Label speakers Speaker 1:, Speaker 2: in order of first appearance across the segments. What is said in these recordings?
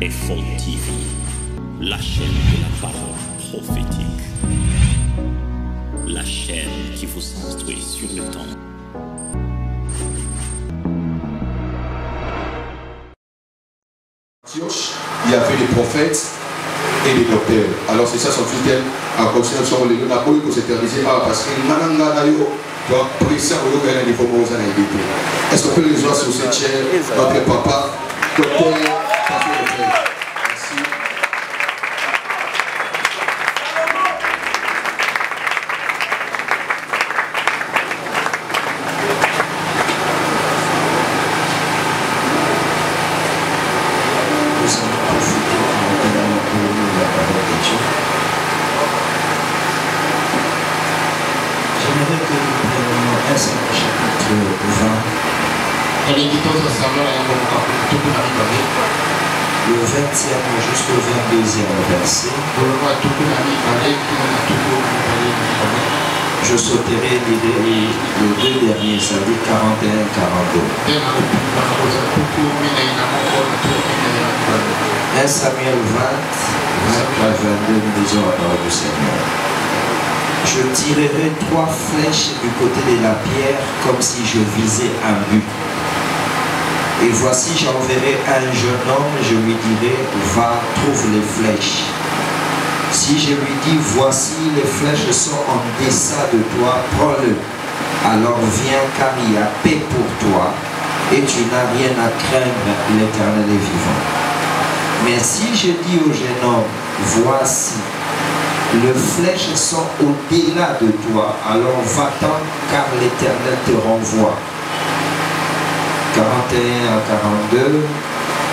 Speaker 1: Effort TV, la chaîne de la parole prophétique, la chaîne qui vous instruit sur le temps.
Speaker 2: Il y avait les prophètes et les docteurs. Alors c'est ça son fidèle en considération les gens qui se terminer parce que est-ce qu'on peut les voir sur cette chaîne, notre papa, docteur, merci.
Speaker 3: J'aimerais que nous prenions un simple chapitre 20. Le 20e jusqu'au 22e verset. Je sauterai les deux derniers, c'est-à-dire 41-42. 1 Samuel 20 à 22, nous lisons la parole du Seigneur. Je tirerai 3 flèches du côté de la pierre comme si je visais un but. Et voici, j'enverrai un jeune homme, je lui dirai, va, trouve les flèches. Si je lui dis, voici, les flèches sont en deçà de toi, prends-le. Alors viens, car il y a paix pour toi, et tu n'as rien à craindre, l'Éternel est vivant. Mais si je dis au jeune homme, voici, les flèches sont au-delà de toi, alors va-t'en, car l'Éternel te renvoie. 41 à 42.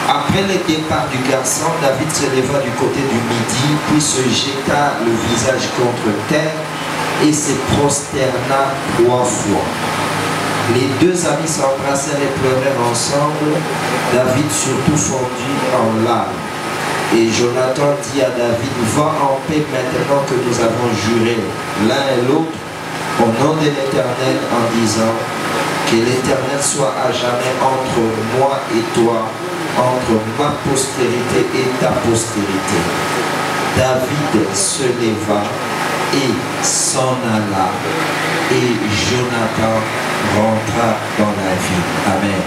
Speaker 3: Après le départ du garçon, David se leva du côté du midi, puis se jeta le visage contre terre et se prosterna 3 fois. Les 2 amis s'embrassèrent et pleurèrent ensemble, David surtout fondit en larmes. Et Jonathan dit à David, va en paix maintenant que nous avons juré l'un et l'autre au nom de l'Éternel en disant, que l'Éternel soit à jamais entre moi et toi, entre ma postérité et ta postérité. David se leva et s'en alla, et Jonathan rentra dans la ville. Amen.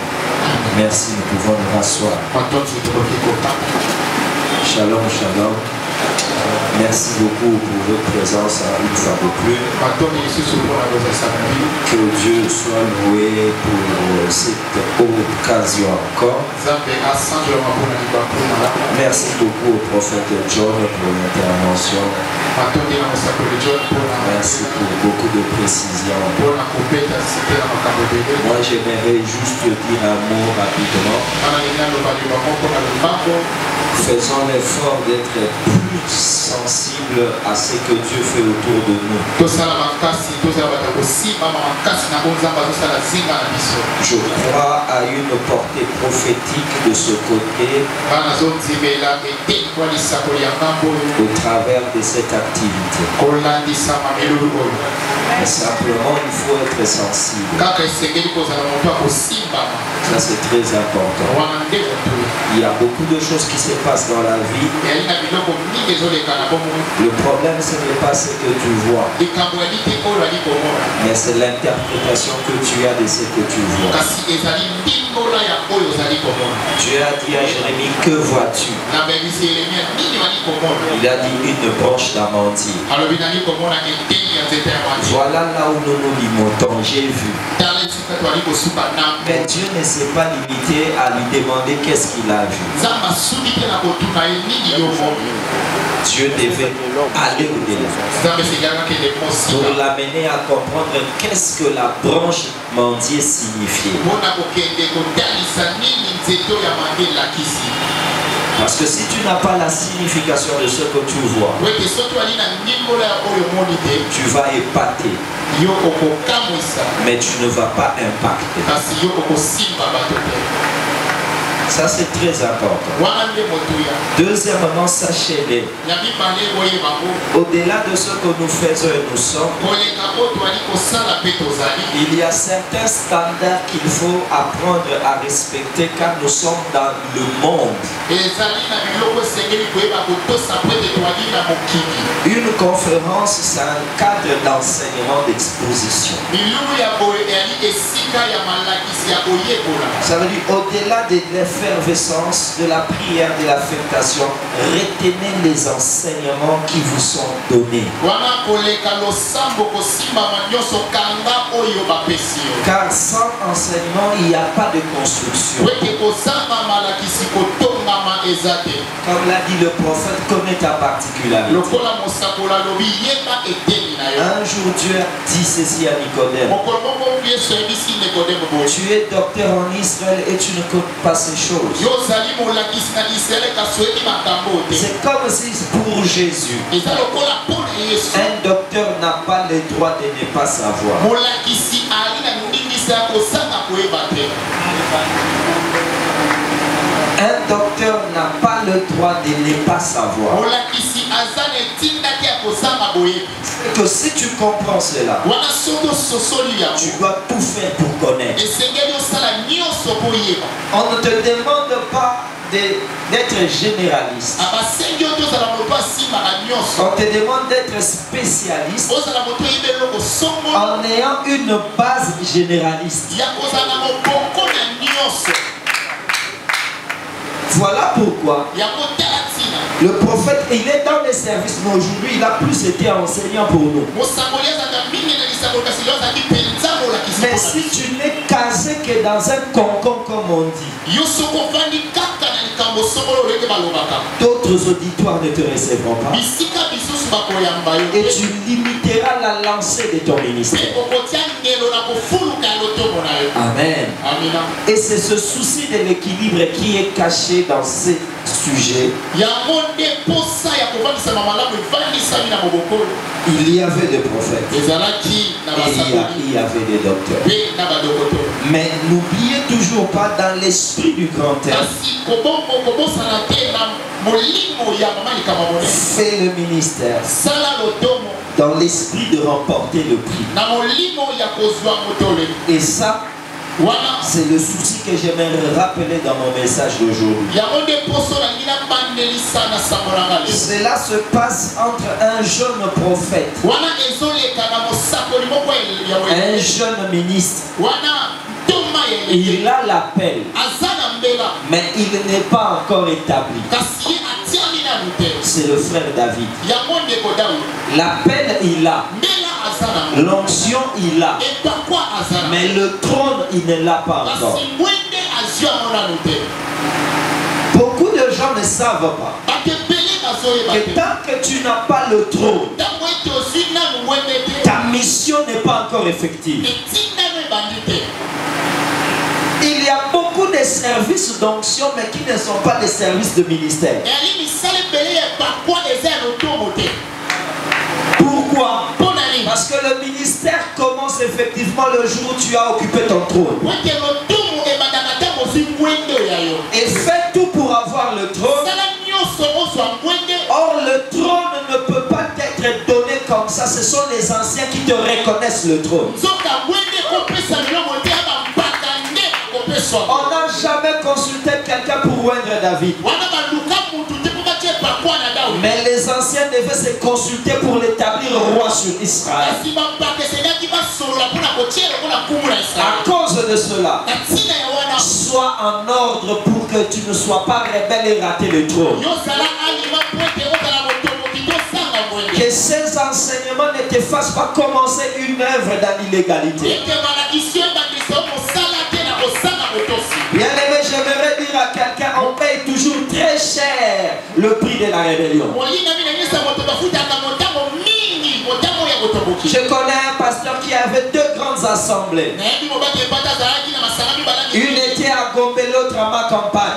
Speaker 3: Merci, nous pouvons nous rasseoir. Shalom, shalom. Merci beaucoup pour votre présence une fois de plus. Que Dieu soit loué pour cette occasion encore. Merci beaucoup au prophète John pour l'intervention. Merci pour beaucoup de précisions. Moi j'aimerais juste dire un mot rapidement. Faisons l'effort d'être plus sensible à ce que Dieu fait autour de nous. Je crois à une portée prophétique de ce côté au travers de cette activité. Mais simplement, il faut être sensible. Ça, c'est très important. Il y a beaucoup de choses qui se passent dans la vie. Le problème, ce n'est pas ce que tu vois, mais c'est l'interprétation que tu as de ce que tu vois. Dieu a dit à Jérémie, que vois-tu? Il a dit une branche d'amandier. Voilà là où nous nous limitons, j'ai vu. Mais Dieu ne s'est pas limité à lui demander qu'est-ce qu'il a vu. Dieu devait aller au-delà pour l'amener à comprendre qu'est-ce que la branche mandier signifiait. Parce que si tu n'as pas la signification de ce que tu vois, tu vas épater, mais tu ne vas pas impacter. Ça c'est très important. Deuxièmement, sachez-le. Au-delà de ce que nous faisons et nous sommes, il y a certains standards qu'il faut apprendre à respecter car nous sommes dans le monde. Une conférence, c'est un cadre d'enseignement, d'exposition. Ça veut dire au-delà de l'effervescence, de la prière, de l'affectation, retenez les enseignements qui vous sont donnés. Car sans enseignement, il n'y a pas de construction. Comme l'a dit le prophète, connais ta particularité. Un jour, Dieu a dit ceci à Nicodème. Tu es docteur en Israël et tu ne connais pas ces choses. C'est comme si pour Jésus, un docteur n'a pas le droit de ne pas savoir. Un docteur n'a pas le droit de ne pas savoir. Que si tu comprends cela, tu dois tout faire pour connaître. On ne te demande pas d'être généraliste. On te demande d'être spécialiste en ayant une base généraliste. Voilà pourquoi le prophète, il est dans les services, mais aujourd'hui il a plus été enseignant pour nous. Mais si tu n'es casé que dans un concombre comme on dit, d'autres auditoires ne te recevront pas. Et tu limiteras la lancée de ton ministère. Amen. Et c'est ce souci de l'équilibre qui est caché dans ces sujets. Il y avait des prophètes. Il y avait des docteurs. Mais n'oubliez toujours pas dans l'esprit du grand air. Fais le ministère dans l'esprit de remporter le prix. Et ça, c'est le souci que j'aimerais rappeler dans mon message d'aujourd'hui. Cela se passe entre un jeune prophète, un jeune ministre. Il a l'appel, mais il n'est pas encore établi. C'est le frère David. L'appel, il a. L'onction, il a. Mais le trône, il ne l'a pas encore. Beaucoup de gens ne savent pas que tant que tu n'as pas le trône, ta mission n'est pas encore effective. Il y a beaucoup de services d'onction, mais qui ne sont pas des services de ministère. Pourquoi? Parce que le ministère commence effectivement le jour où tu as occupé ton trône. Et fais tout pour avoir le trône. Or, le trône ne peut pas être donné comme ça. Ce sont les anciens qui te reconnaissent le trône. On n'a jamais consulté quelqu'un pour oindre David. Mais les anciens devaient se consulter pour l'établir roi sur Israël. À cause de cela, sois en ordre pour que tu ne sois pas rebelle et rater le trône. Que ces enseignements ne te fassent pas commencer une œuvre dans l'illégalité. Bien aimé, j'aimerais dire à quelqu'un, on paye toujours très cher le prix de la rébellion. Je connais un pasteur qui avait deux grandes assemblées. Une était à Gombe, l'autre à ma campagne.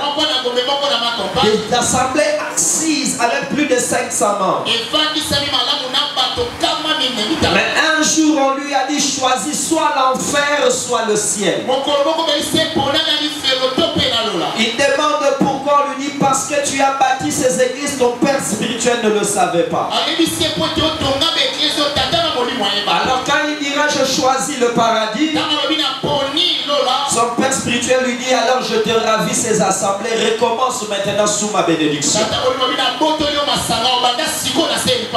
Speaker 3: Des assemblées assises avec plus de 500 membres. Mais un jour on lui a dit, choisis soit l'enfer, soit le ciel.
Speaker 4: Il demande pourquoi, on lui dit parce que tu as bâti ces églises, ton père spirituel ne le savait pas. Alors quand il dira je choisis le paradis, son père spirituel lui dit alors je te ravis ces assemblées, recommence maintenant sous ma bénédiction.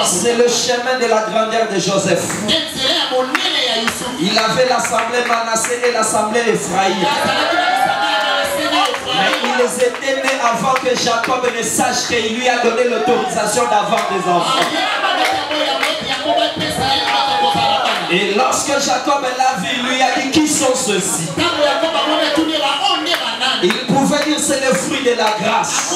Speaker 4: C'est le chemin de la grandeur de Joseph. Il avait l'assemblée Manassé et l'assemblée Ephraïm. Mais ils étaient nés avant que Jacob ne sache qu'il lui a donné l'autorisation d'avoir des enfants. Et lorsque Jacob l'a vu, il lui a dit qui sont ceux-ci? Il pouvait dire c'est le fruit de la grâce.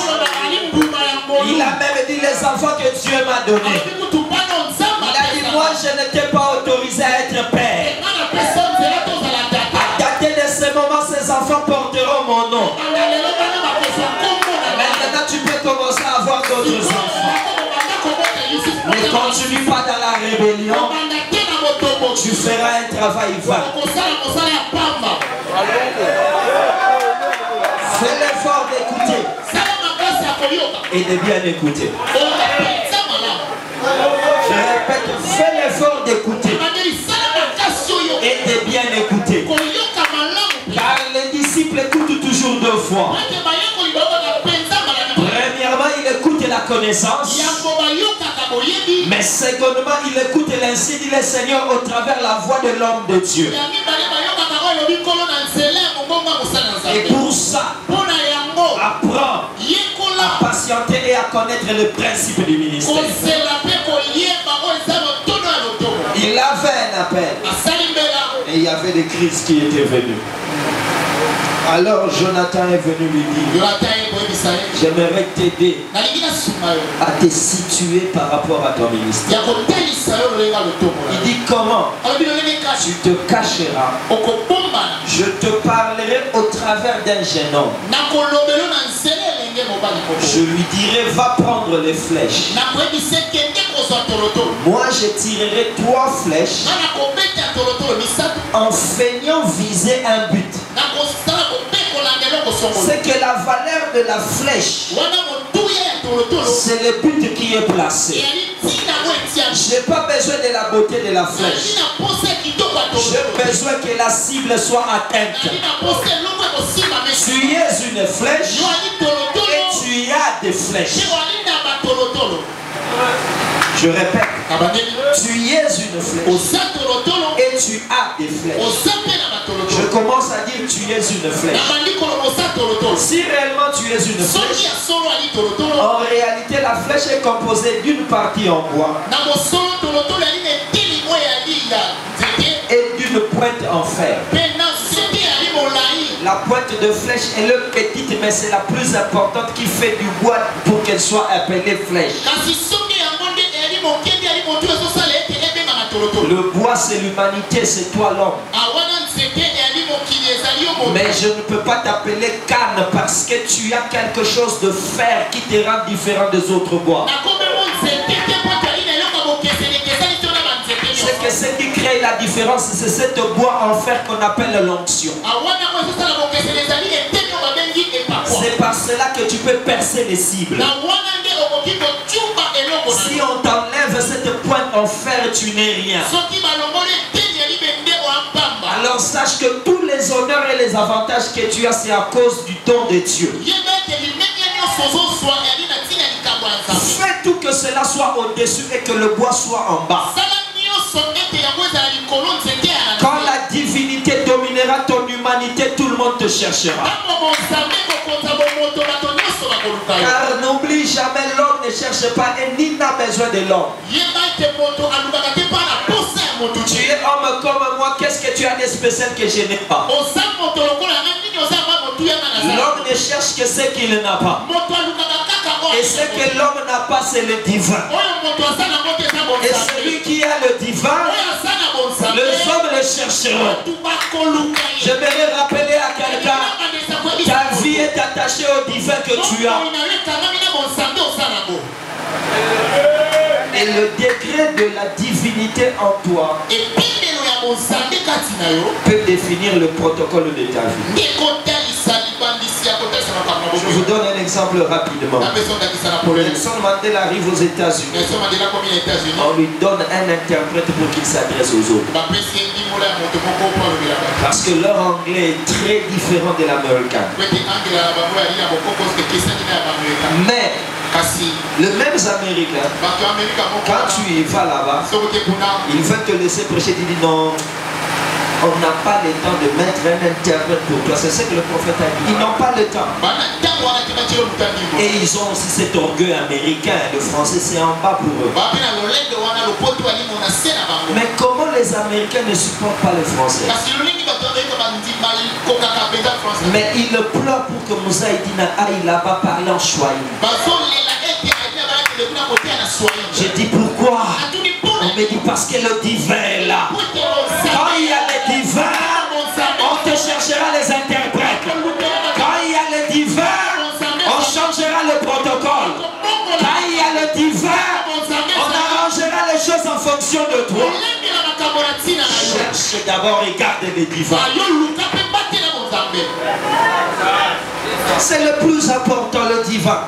Speaker 4: Il a même dit les enfants que Dieu m'a donnés. Il a dit moi je n'étais pas autorisé à être père. À dater de ce moment ces enfants porteront mon nom. Maintenant tu peux commencer à avoir d'autres enfants. Ne continue pas dans la rébellion. Tu feras un travail vain. Fais l'effort d'écouter et de bien écouter. Je répète, fais l'effort d'écouter et de bien écouter. Car les disciples écoutent toujours deux fois. Premièrement, il écoute la connaissance. Mais secondement, il écoute l'ainsi dit le Seigneur au travers la voix de l'homme de Dieu. Et pour ça, apprends à patienter et à connaître le principe du ministère. Il avait un appel. Et il y avait des crises qui étaient venues. Alors Jonathan est venu lui dire, j'aimerais t'aider à te situer par rapport à ton ministère. Il dit comment? Tu te cacheras. Je te parlerai au travers d'un jeune homme. Je lui dirai va prendre les flèches. Moi je tirerai 3 flèches en feignant viser un but. C'est que la valeur de la flèche, c'est le but qui est placé. Je n'ai pas besoin de la beauté de la flèche. J'ai besoin que la cible soit atteinte. Tu es une flèche et tu as des flèches. Je répète, tu es une flèche et tu as des flèches. Je commence à dire tu es une flèche. Si réellement tu es une flèche, en réalité la flèche est composée d'une partie en bois et d'une pointe en fer. La pointe de flèche est le petite, mais c'est la plus importante qui fait du bois pour qu'elle soit appelée flèche. Le bois c'est l'humanité, c'est toi l'homme. Mais je ne peux pas t'appeler canne parce que tu as quelque chose de fer qui te rend différent des autres bois. C'est que ce qui crée la différence, c'est cette bois en fer qu'on appelle l'onction. C'est par cela que tu peux percer les cibles. Si on t'enlève cette pointe en fer, tu n'es rien. Alors sache que tous les honneurs et les avantages que tu as, c'est à cause du don de Dieu. Fais tout que cela soit au-dessus et que le bois soit en bas. Quand la divinité dominera ton humanité, tout le monde te cherchera. Car n'oublie jamais, l'homme ne cherche pas et ni n'a besoin de l'homme. Tu es homme comme moi, qu'est-ce que tu as de spécial que je n'ai pas? L'homme ne cherche que ce qu'il n'a pas. Et ce que l'homme n'a pas, c'est le divin. Et celui qui a le divin, les hommes le chercheront. J'aimerais rappeler à quelqu'un, ta vie est attachée au divin que tu as. Et le degré de la divinité en toi peut définir le protocole de ta vie. Je vous donne un exemple rapidement. Nelson Mandela arrive aux États-Unis. On lui donne un interprète pour qu'il s'adresse aux autres. Parce que leur anglais est très différent de l'américain. Mais le même américain, quand tu y vas là-bas, il veut te laisser prêcher, il dit non. On n'a pas le temps de mettre un interprète pour toi. C'est ce que le prophète a dit. Ils n'ont pas le temps. Et ils ont aussi cet orgueil américain. Le français, c'est en bas pour eux. Mais comment les Américains ne supportent pas le français? Mais ils pleurent pour que Moussa Edina aille là-bas parler en Swahili. Je dis pourquoi? On me dit parce que le divin est là. Quand il y a le divin, on te cherchera les interprètes. Quand il y a le divin, on changera le protocole. Quand il y a le divin, on arrangera les choses en fonction de toi. Cherche d'abord, regarde le divin. C'est le plus important, le divin.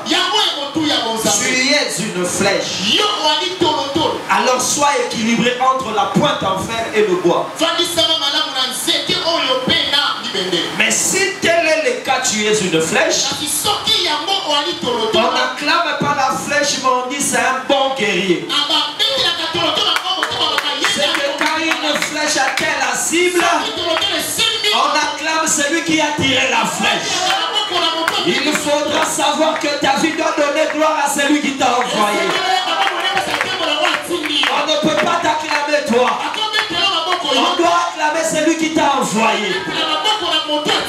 Speaker 4: Tu es une flèche. Alors sois équilibré entre la pointe en fer et le bois. Mais si tel est le cas, tu es une flèche. On n'acclame pas la flèche, mais on dit c'est un bon guerrier. C'est que quand une flèche atteint la cible, on acclame celui qui a tiré la flèche. Il faudra savoir que ta vie doit donner gloire à celui qui t'a envoyé. On ne peut pas t'acclamer toi. On doit acclamer celui qui t'a envoyé.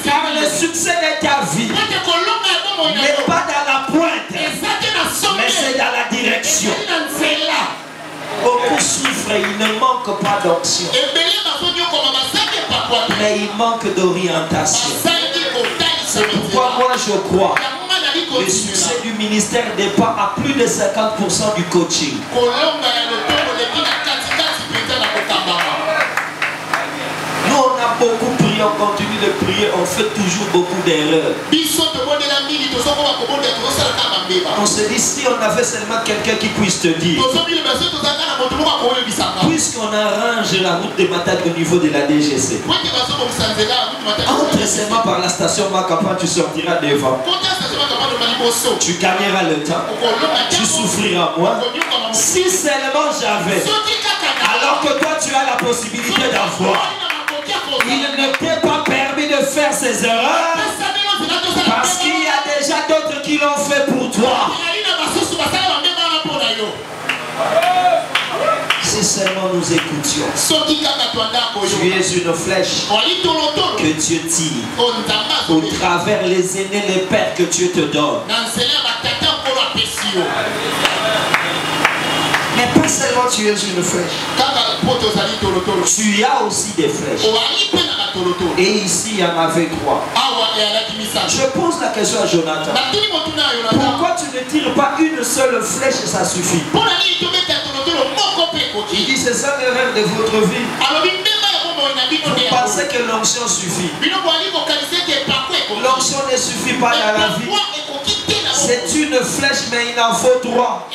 Speaker 4: Car le succès de ta vie n'est pas dans la pointe, mais c'est dans la direction. Beaucoup souffrent, il ne manque pas d'onction, mais il manque d'orientation. C'est pourquoi moi je crois que le succès du ministère dépend à plus de 50% du coaching. Nous on a beaucoup prié, on continue de prier, on fait toujours beaucoup d'erreurs. On se dit si on avait seulement quelqu'un qui puisse te dire, puisqu'on arrange la route de Matad au niveau de la DGC, entre seulement par la station Makapa, tu sortiras devant. Tu gagneras le temps, tu souffriras moins. Si seulement j'avais, alors que toi tu as la possibilité d'avoir, il ne t'est pas permis de faire ces erreurs parce qu'il y a déjà d'autres qui l'ont fait pour toi. Si seulement nous écoutions. Tu es une flèche que Dieu tire au travers les aînés, les pères que Dieu te donne. Mais pas seulement tu es une flèche. Tu as aussi des flèches. Et ici il y en avait 3. Je pose la question à Jonathan. Pourquoi tu ne tires pas une seule flèche et ça suffit? Il dit c'est ça l'erreur de votre vie. Vous pensez que l'onction suffit. L'onction ne suffit pas dans la vie. C'est une flèche mais il en faut 3.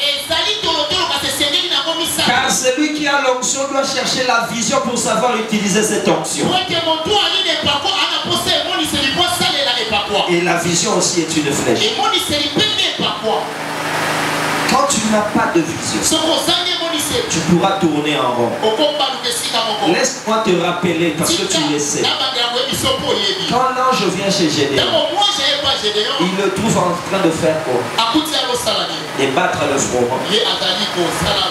Speaker 4: Car celui qui a l'onction doit chercher la vision pour savoir utiliser cette onction. Et la vision aussi est une flèche. Quand tu n'as pas de vision, tu pourras tourner en rond. Laisse-moi te rappeler parce que tu le sais. Quand l'ange vient chez Gédéon, il le trouve en train de faire quoi? Et battre le froment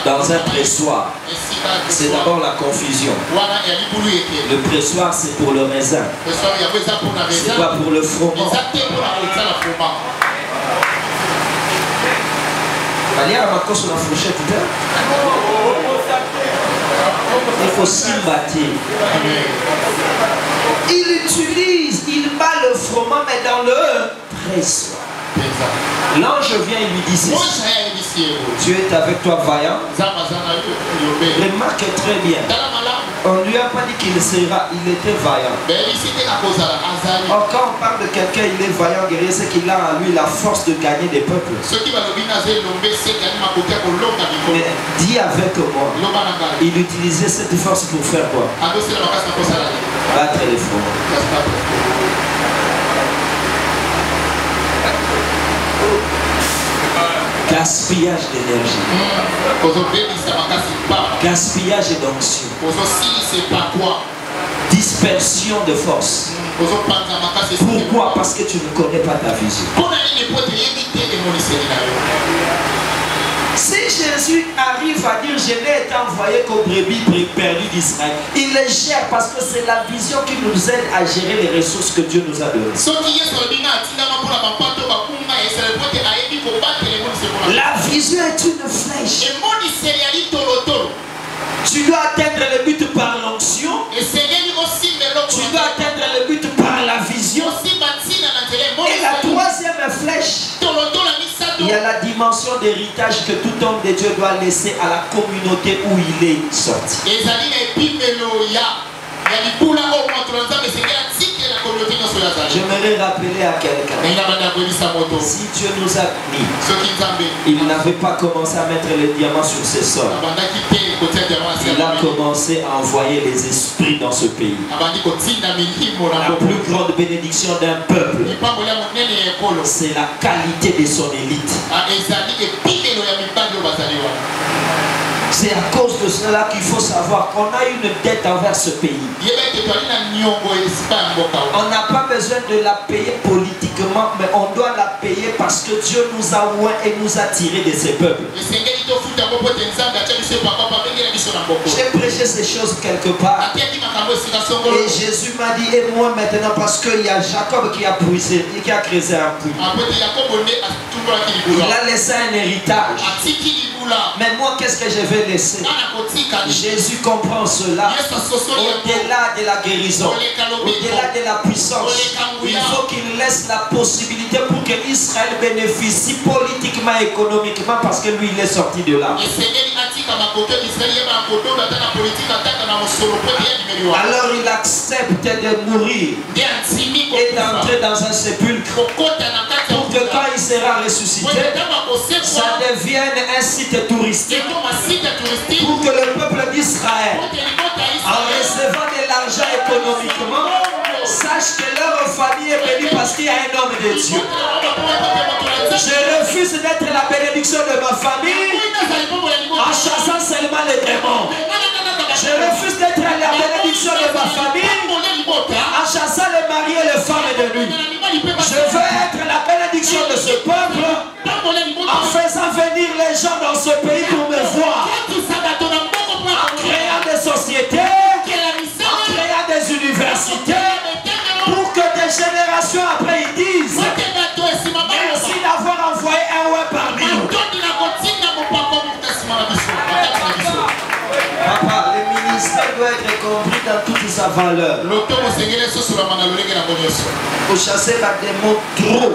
Speaker 4: dans un pressoir. C'est d'abord la confusion. Le pressoir c'est pour le raisin. C'est pas pour le froment. Sur la fourchette, il faut s'y battre. Il utilise, il bat le froment, mais dans le pressoir. L'ange vient et lui dit ceci. Dieu est avec toi, vaillant. Remarque très bien. On ne lui a pas dit qu'il sera, il était vaillant. Or, quand on parle de quelqu'un, il est vaillant, guerrier, c'est qu'il a en lui la force de gagner des peuples. Mais dis avec moi, il utilisait cette force pour faire quoi? Battre les fronts. Gaspillage d'énergie. Gaspillage d'onction. Dispersion de force. Pourquoi? Parce que tu ne connais pas ta vision. Si Jésus arrive à dire je n'ai été envoyé qu'aux brebis perdues d'Israël, il les gère parce que c'est la vision qui nous aide à gérer les ressources que Dieu nous a données. La vision est une flèche. Tu dois atteindre le but par l'onction. Tu dois atteindre le but par la vision. Et la troisième flèche, il y a la dimension d'héritage que tout homme de Dieu doit laisser à la communauté où il est sorti. J'aimerais rappeler à quelqu'un, si Dieu nous a mis, il n'avait pas commencé à mettre les diamants sur ses sols. Il a commencé à envoyer les esprits dans ce pays. La plus grande bénédiction d'un peuple, c'est la qualité de son élite. C'est à cause de cela qu'il faut savoir qu'on a une dette envers ce pays. On n'a pas besoin de la payer politiquement, mais on doit la payer parce que Dieu nous a oint et nous a tirés de ces peuples. J'ai prêché ces choses quelque part. Et Jésus m'a dit, et moi maintenant, parce qu'il y a Jacob qui a puisé, qui a creusé un puits. Il a laissé un héritage. Mais moi, qu'est-ce que je vais laisser? Jésus comprend cela. Au-delà de la guérison, au-delà de la puissance, il faut qu'il laisse la possibilité pour que Israël bénéficie politiquement et économiquement parce que lui, il est sorti de là. Alors il accepte de mourir et d'entrer dans un sépulcre pour que quand il sera ressuscité, ça devienne un site touristique pour que le peuple d'Israël, en recevant de l'argent économiquement, sache que leur famille est bénie parce qu'il y a un homme de Dieu. Je refuse d'être la bénédiction de ma famille en chassant seulement les démons. Je refuse d'être la bénédiction de ma famille en chassant les maris et les femmes de nuit. Je veux être la bénédiction de ce peuple en faisant venir les gens dans ce pays pour me voir, en créant des sociétés, en créant des universités, pour que des générations après ils disent merci d'avoir envoyé un ouais parmi nous. Papa, le ministère doit être compris dans toute sa valeur. Pour chasser la démon trop,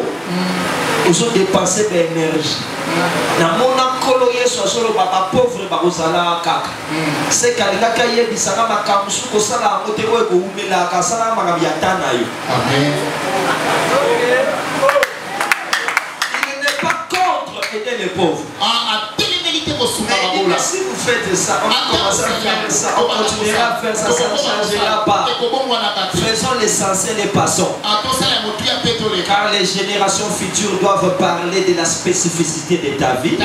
Speaker 4: il faut dépenser de l'énergie. Dans mon encolo, il y a pauvre barosala kaka. C'est quand il a caillé du sarama kamusu kosala motero eko umela kasala magabiatana yo. Amen. Il n'est pas contre aider les pauvres. Mais si vous faites ça, on commence à faire ça, on continuera à faire ça, ça ne changera pas. Faisons l'essentiel et passons. Car les générations futures doivent parler de la spécificité de ta vie,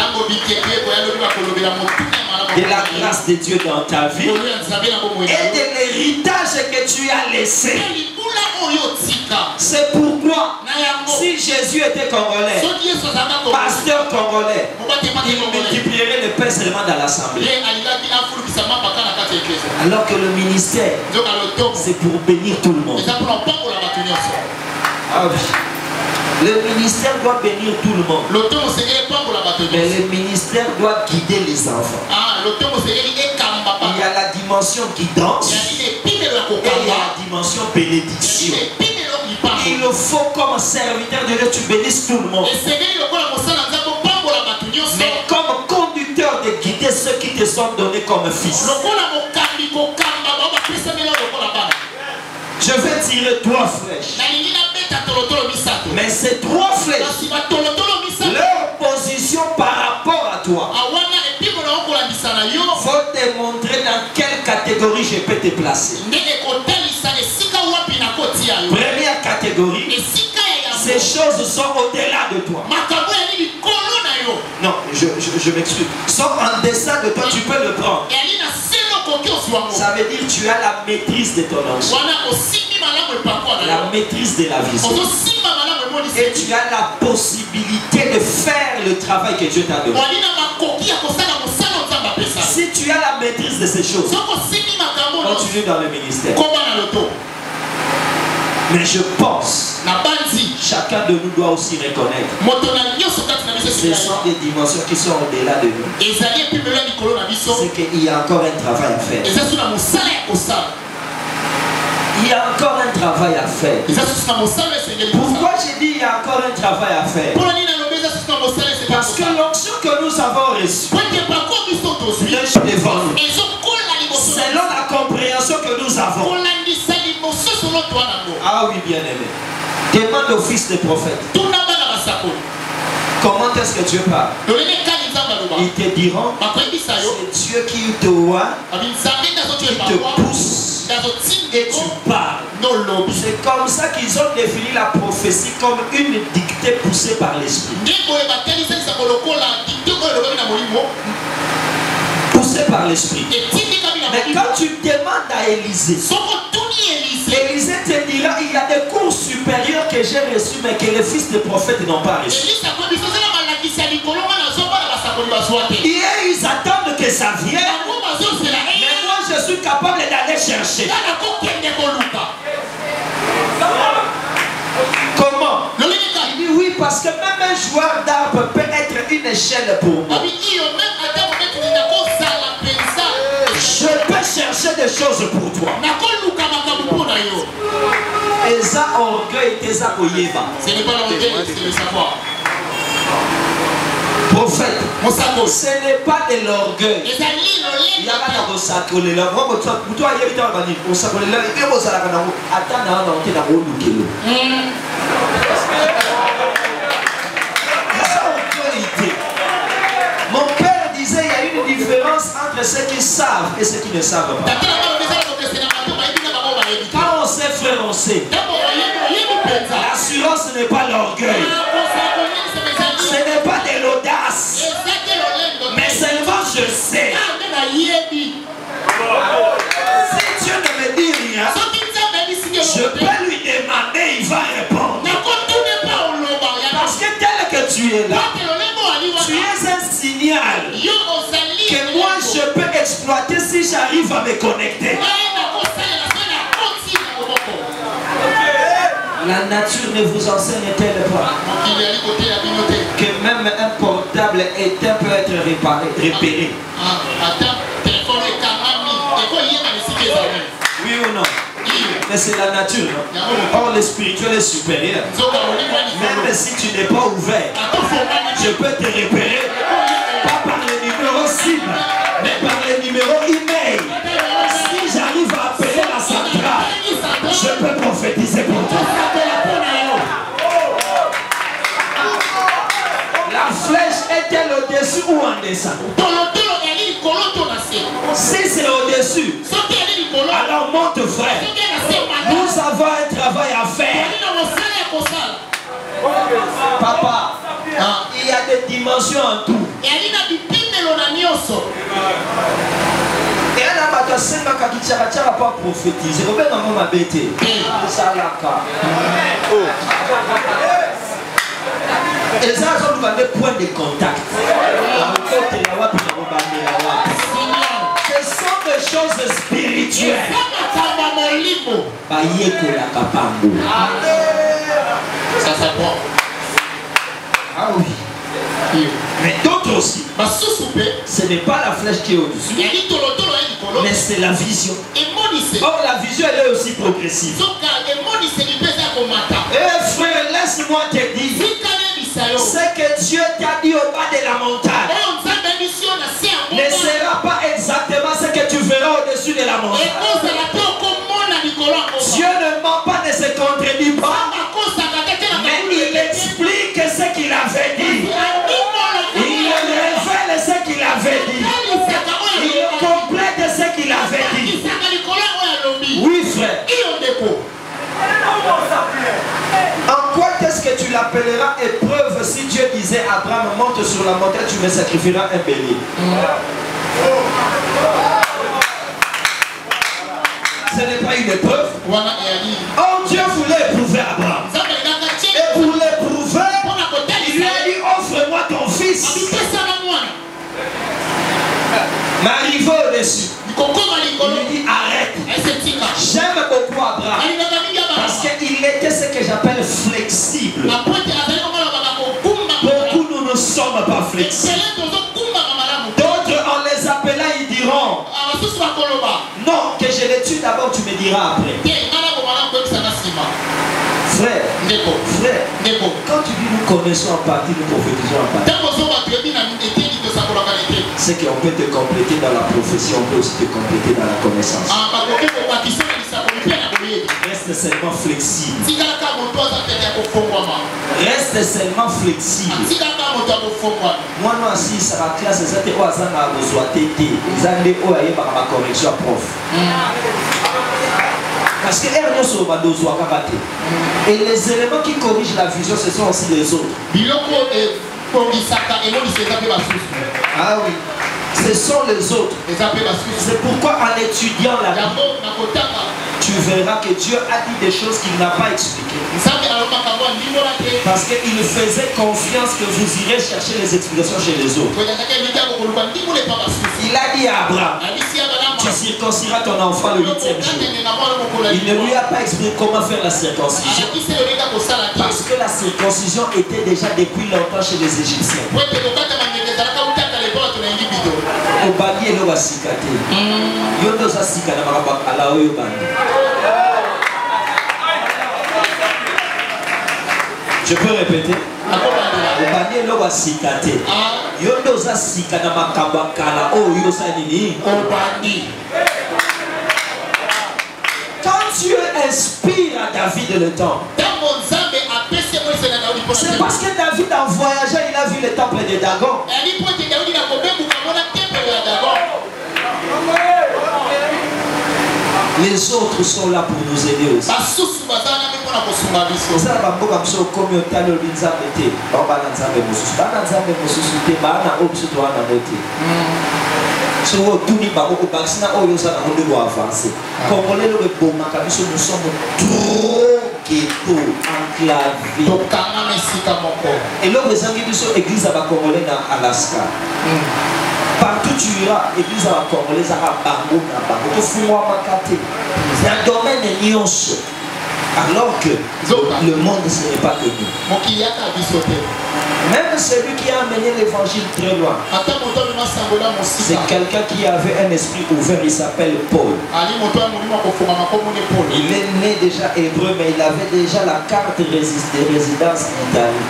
Speaker 4: de la grâce de Dieu dans ta vie et de l'héritage que tu as laissé. C'est pourquoi, si Jésus était congolais, pasteur congolais, il multiplierait le pain seulement dans l'assemblée. Alors que le ministère, c'est pour bénir tout le monde. Ah oui. Le ministère doit bénir tout le monde. Mais le ministère doit guider les enfants. Il y a la dimension guidance et il y a la dimension bénédiction. Il faut comme serviteur de Dieu, tu bénisses tout le monde. Mais comme conducteur de guider ceux qui te sont donnés comme fils. Je vais tirer 3 flèches. Mais ces 3 flèches, leur position par rapport à toi, faut te montrer dans quelle catégorie je peux te placer. Première catégorie, ces choses sont au-delà de toi. Non, je m'excuse. Sont en deçà de toi, tu peux le prendre. Ça veut dire que tu as la maîtrise de ton onction. La maîtrise de la vision. Et tu as la possibilité de faire le travail que Dieu t'a donné. Si tu as la maîtrise de ces choses, continue dans le ministère. Mais je pense, chacun de nous doit aussi reconnaître, ce sont des dimensions qui sont au-delà de nous. C'est qu'il y a encore un travail à faire. Il y a encore un travail à faire. Pourquoi j'ai dit il y a encore un travail à faire? Parce que l'onction que nous avons reçue devant nous, selon la compréhension que nous avons. Ah oui, bien aimé. Demande au fils des prophètes. Comment est-ce que Dieu parle? Ils te diront, c'est Dieu qui te voit, qui te pousse et tu parles. C'est comme ça qu'ils ont défini la prophétie comme une dictée poussée par l'esprit. Poussée par l'esprit. Mais quand tu demandes à Élisée, Élisée te dira, il y a des cours supérieurs que j'ai reçus mais que les fils des prophètes n'ont pas reçus. Et ils attendent que ça vienne. Mais moi je suis capable d'aller chercher. Comment? Il dit oui, parce que même un joueur d'arbre peut être une échelle pour moi. Je peux chercher des choses pour toi. Et ça, orgueil, et ça, oyeba. Ce n'est pas l'orgueil, c'est le savoir. Prophète, ce n'est pas de l'orgueil. Il y a pas de sacrer l'orgueil. Toi, il y a pas de sacrer l'orgueil. Il y a pas de sacrer l'orgueil. Attends, mon père disait il y a une différence entre ceux qui savent et ceux qui ne savent pas. Quand on sait, frère, on sait. L'assurance n'est pas l'orgueil. Ce n'est pas de l'audace. Mais seulement je sais. Si Dieu ne me dit rien, je peux lui demander, il va répondre. Parce que tel que tu es là, tu es un signal que moi je peux exploiter si j'arrive à me connecter. La nature ne vous enseigne-t-elle pas que même un portable éteint peut être repéré? Oui ou non? Mais c'est la nature. Or, le spirituel est supérieur. Même si tu n'es pas ouvert, je peux te repérer. Pas par le numéro cible, mais par le numéro email. Si j'arrive à appeler la centrale, je peux prophétiser pour toi. La flèche est-elle au-dessus ou en dessous? Si c'est au-dessus, alors monte frère. Nous avons un travail à faire. Papa, il y a des dimensions en tout. Et elle a senga kakichara pas prophétiser. Au ben maman m'a bêté. Ça la ka. Et ça sont des points de contact. Ce sont des choses spirituelles. Ça s'apprend. Ah oui. Mais d'autres aussi. Ce n'est pas la flèche qui est au-dessus, mais c'est la vision. Or la vision elle est aussi progressive. Eh frère, laisse-moi te dire, ce que Dieu t'a dit au bas de la montagne ne sera pas exactement ce que tu verras au-dessus de la montagne. Dieu ne que tu l'appelleras épreuve si Dieu disait à Abraham, monte sur la montagne, tu me sacrifieras un bélier. Ce n'est pas une épreuve. Oh, Dieu voulait éprouver Abraham. Et pour l'éprouver, il lui a dit, offre-moi ton fils. Mais arrivé au-dessus, il lui dit, arrête. J'aime beaucoup Abraham. Parce qu'il était ce que j'appelle flexible. Beaucoup nous ne sommes pas flexibles. D'autres, en les appelant, ils diront, non, que je les tue d'abord, tu me diras après. Frère, quand tu dis nous connaissons en partie, nous prophétisons en partie. C'est qu'on peut te compléter dans la prophétie, on peut aussi te compléter dans la connaissance. Reste seulement flexible. Reste seulement flexible. Moi, non, si ça va classe, c'était au hasard à besoin tété. Ils allaient au aïe par ma correction prof. Parce que et les éléments qui corrigent la vision, ce sont aussi les autres. Ah oui, ce sont les autres. C'est pourquoi en étudiant la Bible, tu verras que Dieu a dit des choses qu'il n'a pas expliquées. Parce qu'il faisait confiance que vous irez chercher les explications chez les autres. Il a dit à Abraham, tu circonciseras ton enfant le 8e jour. Il ne lui a pas expliqué comment faire la circoncision. Parce que la circoncision était déjà depuis longtemps chez les Égyptiens. Je peux répéter? Quand Dieu inspire à David le temps, c'est parce que David en voyageant, il a vu le temple de Dagon. Les autres sont là pour nous aider aussi. Nous sommes trop ghetto, enclavés. Et là, les amis de l'église à Congolais dans Alaska. Partout tu iras, l'église à Congolais à Bango, c'est un domaine nyonso. Alors que le monde ce n'est pas que nous. Même celui qui a amené l'évangile très loin, c'est quelqu'un qui avait un esprit ouvert, il s'appelle Paul. Il est né déjà hébreu, mais il avait déjà la carte de résidence d'Italie.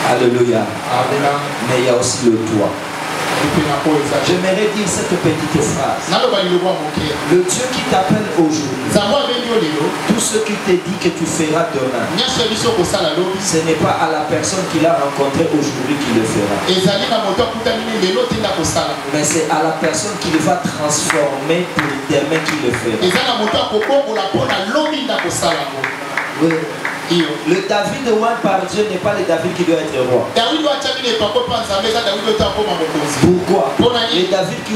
Speaker 4: Alléluia. Mais il y a aussi le toit. J'aimerais dire cette petite phrase. Le Dieu qui t'appelle aujourd'hui, tout ce qui te dit que tu feras demain, ce n'est pas à la personne qu'il a rencontré aujourd'hui qui le fera. Mais c'est à la personne qui le va transformer pour demain qui le fera. Oui. Le David oué par Dieu n'est pas le David qui doit être roi. Pourquoi? Le David qui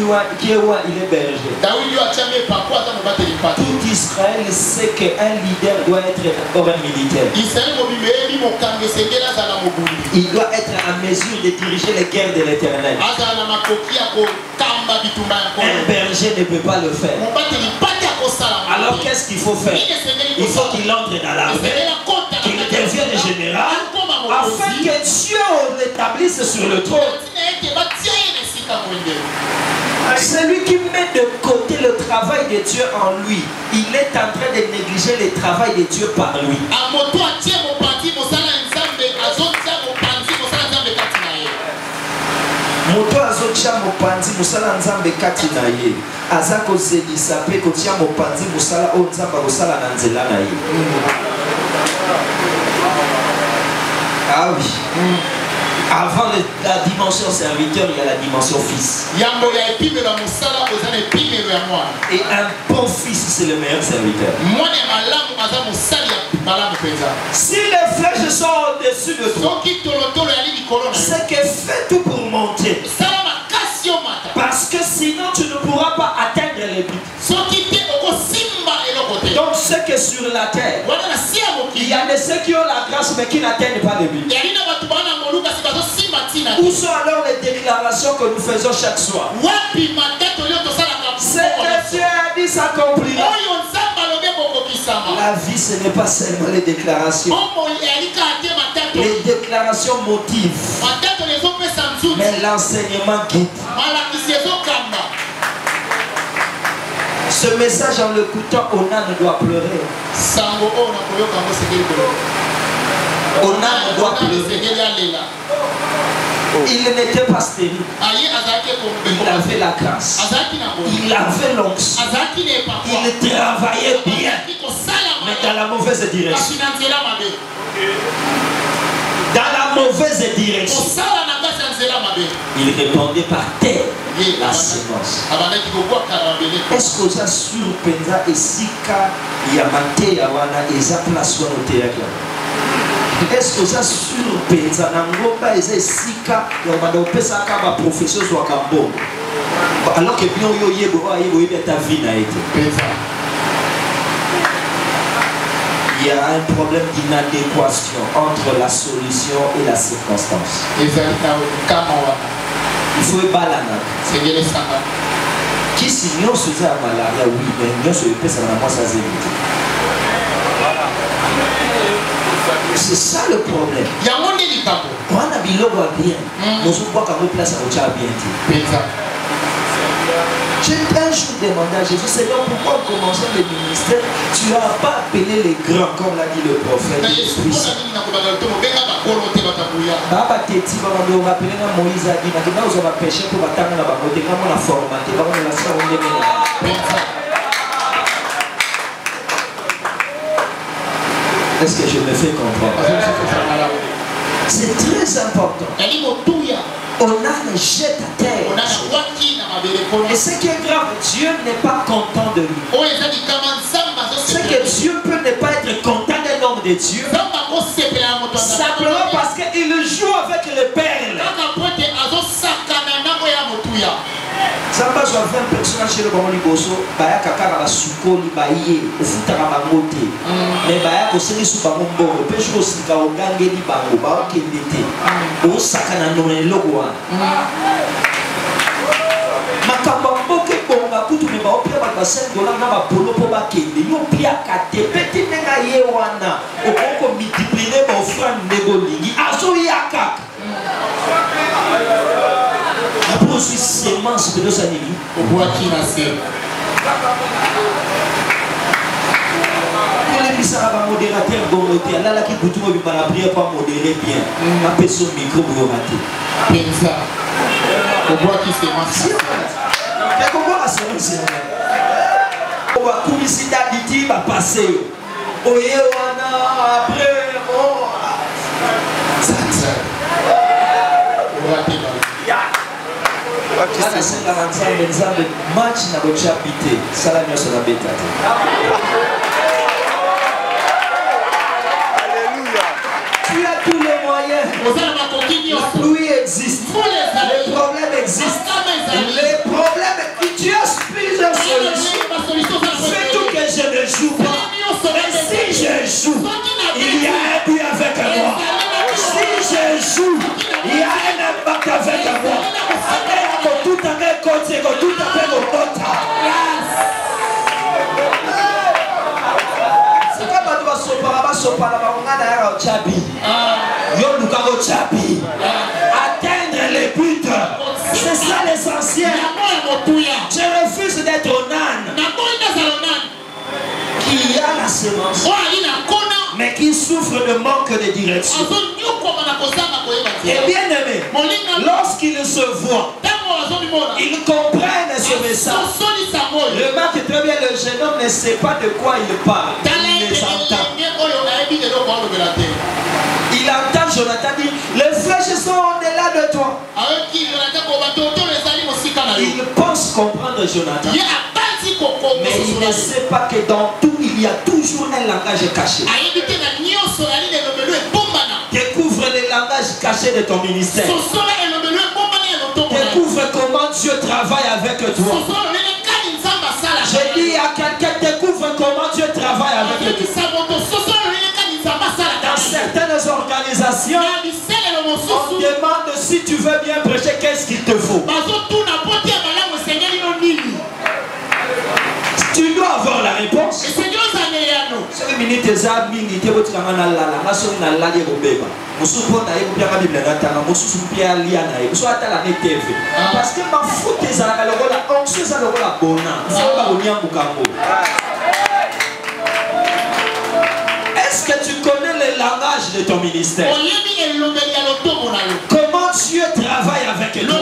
Speaker 4: est roi, il est berger. Tout Israël sait qu'un leader doit être d'abord un militaire. Il doit être en mesure de diriger les guerres de l'Éternel. Un berger ne peut pas le faire. Alors qu'est-ce qu'il faut faire? Il faut qu'il entre dans l'armée, qu'il devienne général, afin que Dieu l'établisse sur le trône. Celui qui met de côté le travail de Dieu en lui, il est en train de négliger le travail de Dieu par lui. Moto azotia mopanzi musala nzambe kati na ye aza kozebisa pe kotia mopanzi musala o nzamba kosala na nzela na ye. Ah oui.
Speaker 3: Avant la dimension serviteur, il y a la dimension fils. Et un bon fils, c'est le meilleur serviteur. Si les flèches sont au-dessus de toi, c'est que fais tout pour monter. Parce que sinon tu ne pourras pas atteindre les buts. Donc ceux qui sont sur la terre, il y a de ceux qui ont la grâce mais qui n'atteignent pas les buts. Où sont alors les déclarations que nous faisons chaque soir? Ce que Dieu a dit s'accomplira. La vie, ce n'est pas seulement les déclarations. Les déclarations motivent, mais l'enseignement guide. Ce message, en l'écoutant, Onan doit pleurer. Onan doit pleurer. Il n'était pas stérile. Il avait la grâce. Il avait l'onction. Il travaillait bien, mais dans la mauvaise direction. Dans la mauvaise direction. Il répondait par terre la sémence. Est-ce que ça sur Penza et Sika Yamate Yawana et ça place au théâtre? Est-ce que ça sur Penza Nangoba et Sika Yamada Pesaka ma profession soit Kambo? Alors que bien yo yebo ta vie n'a été. Il y a un problème d'inadéquation entre la solution et la circonstance. Il faut balana. Qui si nous faisons la malaria, oui, mais nous se pèse à la moisse à zéro. C'est ça le problème. On a bien, nous sommes pas place à bien. J'ai un jour demandé à Jésus, Seigneur, pourquoi en commençant le ministère, tu n'as pas appelé les grands, comme l'a dit le prophète. Est-ce que je me fais comprendre? C'est très important. On a le jet à terre. Et ce qui est grave, Dieu n'est pas content de lui. Ce que Dieu peut ne pas être content d'un homme de Dieu, simplement parce qu'il joue avec les perles. Ça va jouer 20 personnes chez le Baron Liboso, Baya Kakara la Soukoli, Baye, au Futara Bangote. Mais Baya Koseri sous Baron Boro, Pêche Kosika, au Gangue di Bango, Bao Kendete, au Sakana Noé Logoa. Makambamboke Bonga, Kutu Meba, au Pia Basen, Golana, Bapolo, Poba Kende, Yo Pia Kate, Petit Nenga Yewana, au Koko multiplié, au Fran Negoligi, Azo Yaka. Après aussi sémence de nos amis. Au bois qui nascent. Pour les misérable modérateur Goroté, là qui boutou la prière pas modérer bien. Ma personne micro pour rater. Pensa. Au bois qui sémence. Mais comment la sémence? On va publicité additive va passer. Oye wana après oh. Ça. On va c'est la match n'a pas habité. Ça la sur la bêta. Alléluia. Tu as tous les moyens. La pluie existe. Les problèmes existent. Les problèmes. Tu as plusieurs solutions. Fais tout que je ne joue pas. Mais si je joue, il y a un but avec moi. Si je joue, il y a un impact avec moi. Tout à fait côté, tout à fait au côté. C'est comme tu vas sopara, atteindre les buts. C'est ça l'essentiel. Je refuse d'être Onan qui a la sémence, mais qui souffre de manque de direction. Et bien aimé, lorsqu'il se voit, ils comprennent ce message. Remarque très bien, le jeune homme ne sait pas de quoi il parle. Il les entend. Il entend, je
Speaker 4: Jonathan dit, les flèches sont au-delà de toi. Il pense comprendre Jonathan. Mais il ne sait pas que dans tout, il y a toujours un langage caché. Découvre les langages cachés de ton ministère. Découvre comment Dieu travaille avec toi. Je dis à quelqu'un, découvre comment Dieu travaille avec toi. Dans certaines organisations, on demande si tu veux bien prêcher, qu'est-ce qu'il te faut. Tu dois avoir la réponse. Parce que ma faute est est-ce que tu connais le langage de ton ministère? Comment Dieu travaille avec toi?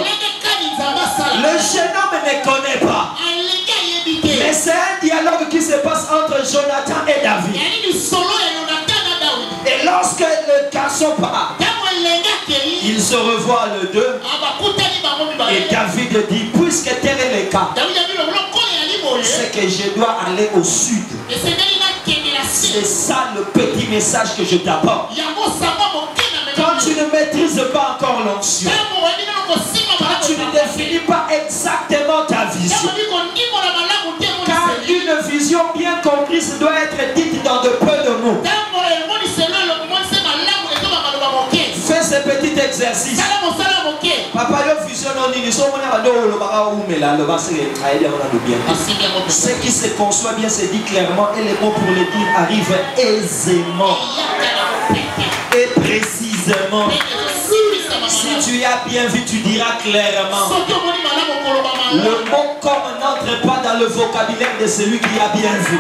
Speaker 4: Le jeune homme ne connaît pas. Mais c'est un dialogue qui se passe entre Jonathan et David. Et lorsque le garçon part, ils se revoient le deux. Et David dit, puisque tel est le cas, c'est que je dois aller au sud. C'est ça le petit message que je t'apporte. Quand tu ne maîtrises pas encore l'onction, quand tu ne définis pas exactement ta vision, car une vision bien comprise doit être dite dans de peu de mots. Fais ce petit exercice. Papa, ce qui se conçoit bien se dit clairement et les mots pour le dire arrivent aisément et précisément. Si tu as bien vu, tu diras clairement. Le mot comme n'entre pas dans le vocabulaire de celui qui a bien vu.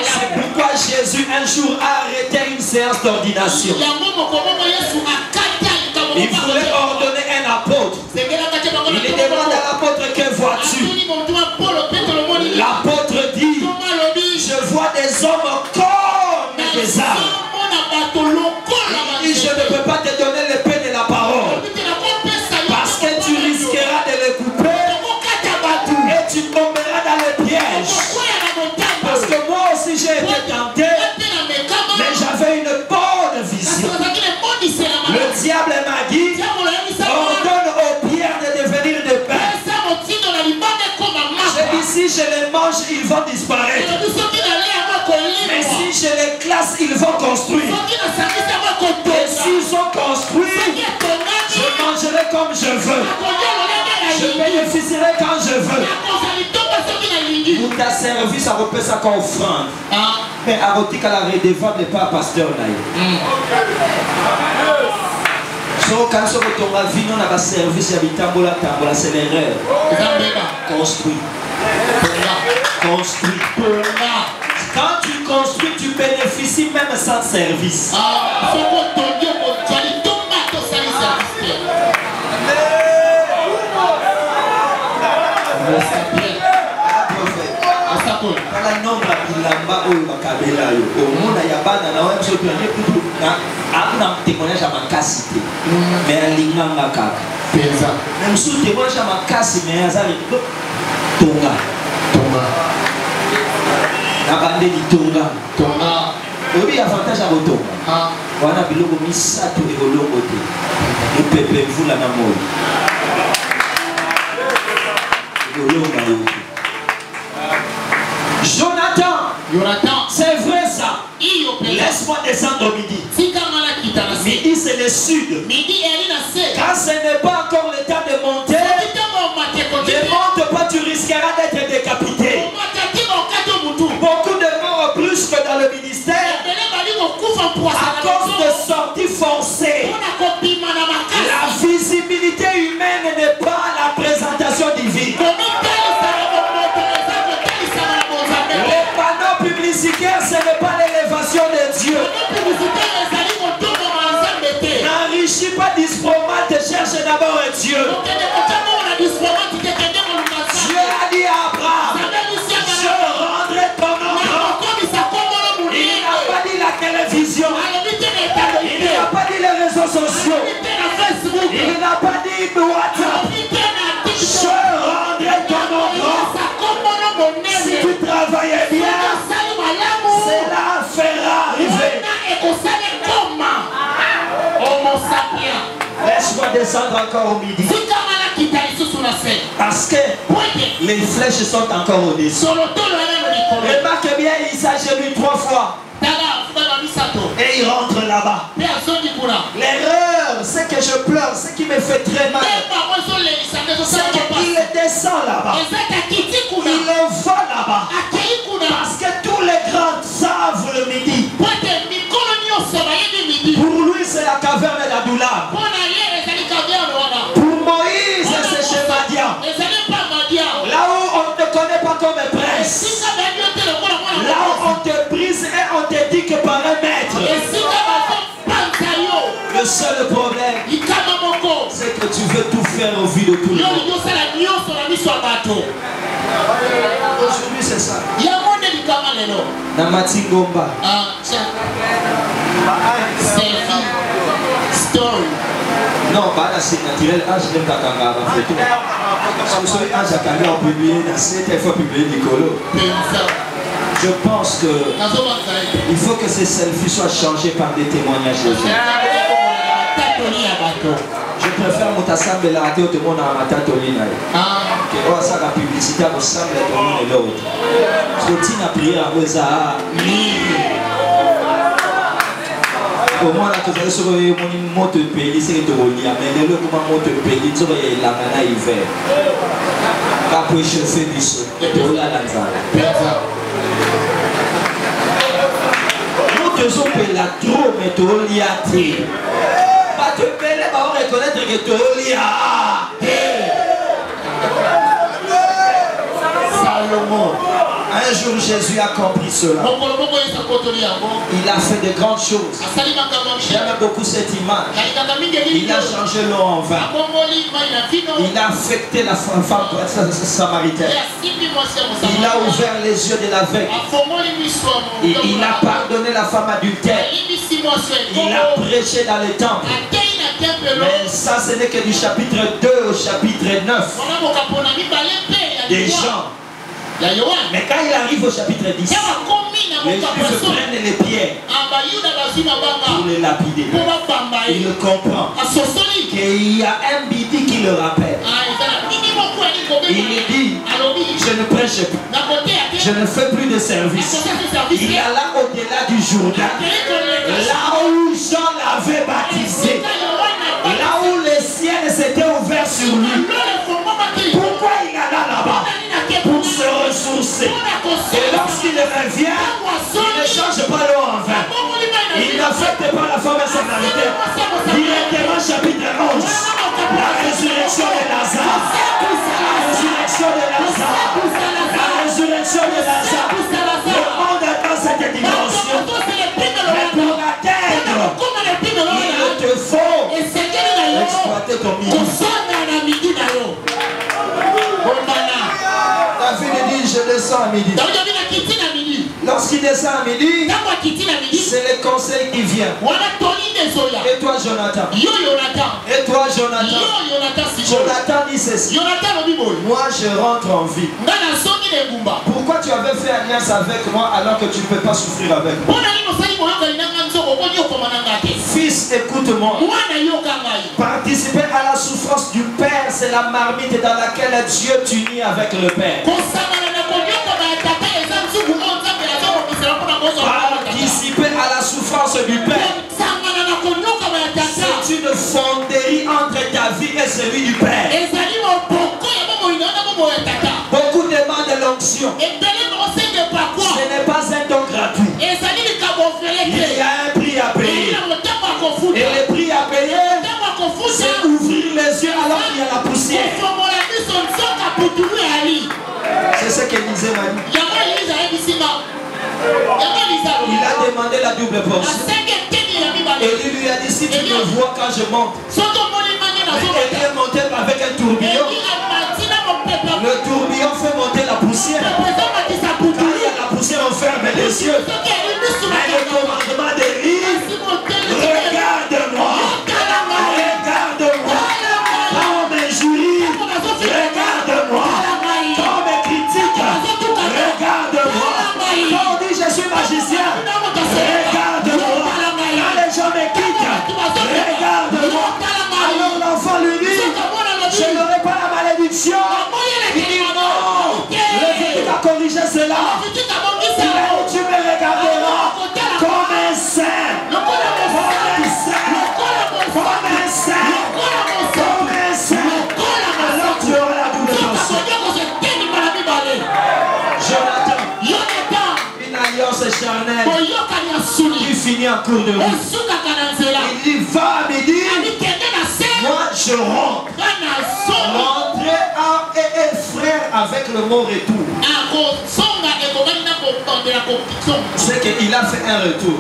Speaker 4: C'est pourquoi Jésus un jour a arrêté une séance d'ordination. Il voulait ordonner un apôtre. Il demande à l'apôtre, que vois-tu? L'apôtre dit, je vois des hommes comme des arbres. Il dit, je ne peux pas te donner l'épée de la parole, parce que tu risqueras de les couper et tu tomberas dans les pièges. Parce que moi aussi j'ai été tenté, mais j'avais une bonne vision. Le diable m'a dit, ordonne aux pierres de devenir des pains. J'ai dit, si je les mange, ils vont disparaître. Mais si je les classe, ils vont construire. Et s'ils ont construit, je mangerai comme je veux. Je bénéficierai quand je veux. Pour ta service, à repère ça qu'on offrande. Mais à retika la redevable n'est pas pasteur. So quand on tombe à vie, on a un service habitambola tambola, c'est l'erreur. Construis. Construis. Quand tu construis, tu bénéficies même sans service. Oui, avantage à votre voilà, biloko misato et olongo te. Nous pepe vous la namoi. Jonathan, c'est vrai ça. Laisse-moi descendre au midi. Midi c'est le sud. Quand ce n'est pas encore le temps de monter, ne monte pas, tu risqueras d'être décapité. Beaucoup de morts plus que dans le ministère à cause de sorties forcées. La visibilité humaine n'est pas la présentation divine. Les panneaux publicitaires, ce n'est pas l'élévation de Dieu. N'enrichis pas diplomate, cherche d'abord un Dieu. Dieu a dit à Abraham, je rendrai ton nom grand. Il n'a pas dit la télévision. descendre encore au midi. Parce que les flèches sont encore au-dessus. Remarque bien, il s'agenouille 3 fois. Et il rentre là-bas. L'erreur, c'est que je pleure, ce qui me fait très mal. C'est qu'il descend là-bas. Il le voit là-bas. Parce que tous les grands savent le midi. Pour lui, c'est la caverne d'Adoulam. Pour Moïse, c'est chez Madian. Là où on ne te connaît pas comme un prince. Là où on te brise et on te dit que par un maître. Le seul problème, c'est que tu veux tout faire au vu de tout le monde. Aujourd'hui, c'est ça. Namatingomba.
Speaker 5: Story.
Speaker 4: Non, pas c'est naturel. Je n'aime pas quand on photo. Comme ça, j'ai quand on publié, il faut publier Nicolo. Je pense que il faut que ces selfies soient changés par des témoignages de gens. Je préfère Moutasambe la rater au monde à Matatolina. Oh, ça la publicité à Moutasambe et l'autre. Scotine a prié à Rosa. Au moins, là, tu as sur mon mot de pays, c'est que tu as mais le comment mot de pays, tu as la nana hiver. Pas pour chauffer du sol. Tu as la lanzana. Nous te sommes la trop, mais tu as liaté. Pas te payer, on va reconnaître que tu as liaté. Salomon. Un jour Jésus a compris cela. Il a fait de grandes choses. J'aime beaucoup cette image. Il a changé l'eau en vin. Il a affecté la femme samaritaine. Il a ouvert les yeux de l'aveugle. Il a pardonné la femme adultère. Il a prêché dans les temples. Mais ça, ce n'est que du chapitre 2 au chapitre 9. Des gens. Mais quand il arrive au chapitre 10, les Juifs prennent les pierres pour les lapider. Il comprend qu'il y a un bidi qui le rappelle. Il dit, je ne prêche plus, je ne fais plus de service. Il y a là au-delà du Jourdain, là où Jean l'avait baptisé, là où les ciels s'étaient ouverts sur lui. Pourquoi il alla là-bas? Pour se ressourcer. Et lorsqu'il revient, il ne change pas l'eau en vin. Il n'affecte pas la femme samaritaine. Directement chapitre 11. La résurrection de Lazare. La résurrection de Lazare. La résurrection de Lazare. Le monde attend cette dimension. Mais pour l'atteindre, il te faut exploiter ton milieu. David dit, je descends à midi. Lorsqu'il descend à midi, c'est le conseil qui vient. Et toi, Jonathan? Et toi, Jonathan? Jonathan dit ceci. Moi, je rentre en vie. Pourquoi tu avais fait alliance avec moi alors que tu ne peux pas souffrir avec moi? Fils, écoute-moi. Participer à la souffrance du Père, c'est la marmite dans laquelle Dieu t'unit avec le Père. Participer à la souffrance du Père, c'est une fonderie entre ta vie et celui du Père. Beaucoup demandent l'onction. Ce n'est pas un don gratuit. Il y a un prix à payer. Et le prix à payer, c'est ouvrir les yeux alors qu'il y a la poussière. C'est ce que disait Marie. Il a demandé la double portion. Et lui a dit, si tu me vois quand je monte. Mais il est monté avec un tourbillon. Le tourbillon fait monter la poussière. Quand il y a la poussière, on ferme les yeux. Mais le commandement d'Élie, regarde-moi. Regarde-moi. Quand on m'injurie, regarde-moi. Quand on me critique, regarde-moi. Quand on dit je suis magicien, regarde-moi. Quand les gens me quittent, regarde-moi. Alors l'enfant finit en cours de route. Il dit, va à midi. Moi, je rentre. Rentrer et frère avec le mot retour. C'est qu'il a fait un retour.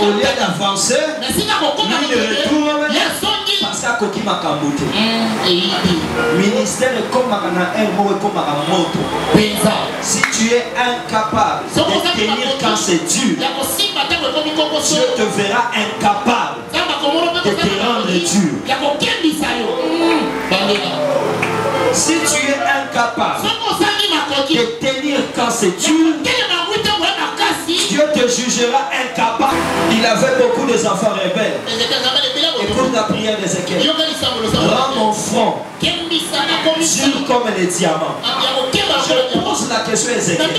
Speaker 4: Au lieu d'avancer, lui il retourne parce qu'à Koki Makamboute. Ministère comme un mot et comme un moto. Si tu es incapable de tenir quand c'est dur, Dieu te verra incapable de te rendre dur. Si tu es incapable de tenir quand c'est dur, Dieu te jugera incapable. Il avait beaucoup de enfants rebelles. Écoute la prière d'Ézéchiel. Rends mon front dur comme les diamants. Je pose la question à Ézéchiel.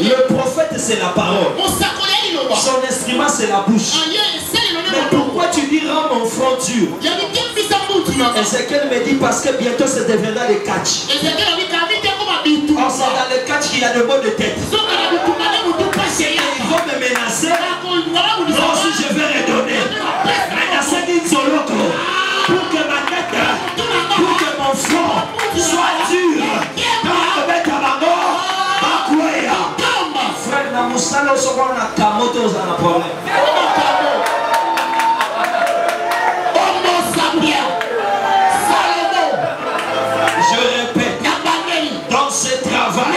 Speaker 4: Le prophète, c'est la parole. Son instrument, c'est la bouche. Mais pourquoi tu dis rends mon front dur? Ézéchiel me dit parce que bientôt ça deviendra le catch. Or c'est dans le catch qu'il y a le mot de tête. Ils vont me menacer. Moi aussi je vais redonner. Menacer d'une solo pour que ma tête, pour que mon front soit dur. Pour me mettre à ma mort. Frère Namusalo Sokon na kamoto za na problème. Je répète, dans ce travail,